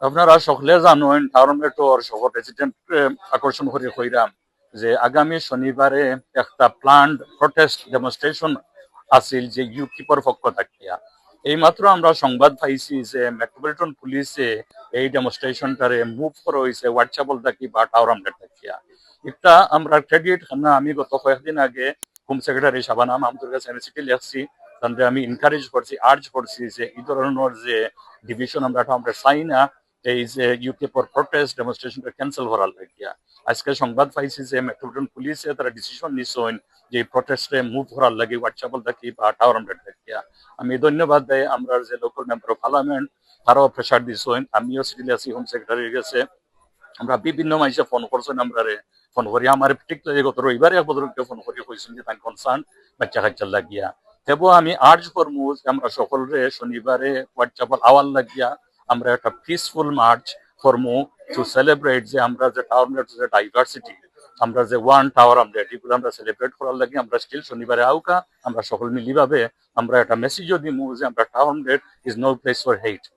আপনারা সকলে জানেন টাউনমেটর সকল রেসিডেন্ট আকর্ষণ করে কইরাম যে আগামী শনিবারে একটা প্ল্যান্ড প্রটেস্ট ডেমনস্ট্রেশন আছিল যে ইউকিপর পক্ষ থাকিয়া এইমাত্র আমরা সংবাদ পাইছি যে মেট্রোপলিটন পুলিশে এই ডেমনস্ট্রেশনটারে মুভ করা হয়েছে হোয়াটসঅ্যাপল থাকি বা টাউরামডেট থাকিয়া একটা আমরা ক্রেডিট না আমি গত কয়েকদিন আগে হোম সেক্রেটারি শাবানা মাহমুদের কাছে আমি চিঠি লিখছি তাহলে আমি এনকারেজ করছি আর্জ করছি যে এই ধরনের যে ডিভিশন আমরা চাই না এই যে ইউকে ফর প্রটেস্ট ডেমনস্ট্রেশনটা ক্যান্সেল করার লাগিয়া আজকে সংবাদ পাইছি যে মেট্রোপলিটন পুলিশে তারা ডিসিশন নিছেন যে প্রটেস্টে মুভ করার লাগে হোয়াটসঅ্যাপল থাকি বা টাওয়ার আমলেট থাকিয়া আমি ধন্যবাদ দেয় আমরা যে লোকাল মেম্বার অফ পার্লামেন্ট তারাও প্রেশার দিছেন আমিও সিটিলে আছি হোম সেক্রেটারির কাছে আমরা বিভিন্ন মানুষে ফোন করছেন আমরা ফোন করি আমার ঠিক গত রবিবারে এক বদলকে ফোন করি কইছেন যে তাই কনসার্ন বাচ্চা কাচ্চা লাগিয়া তেবো আমি আর্জ করবো আমরা সকলরে শনিবারে হোয়াটসঅ্যাপল আওয়ার লাগিয়া আমরা একটা পিসফুল মার্চ ফরমু টু সেলিব্রেট যে আমরা যে টাউনের যে ডাইভার্সিটি আমরা যে ওয়ান টাওয়ার আমলেট এগুলো আমরা সেলিব্রেট করার লাগে আমরা স্টিল শনিবারে আউকা আমরা সকল মিলিভাবে আমরা একটা মেসেজও দিমু যে আমরা town omelette is no place for hate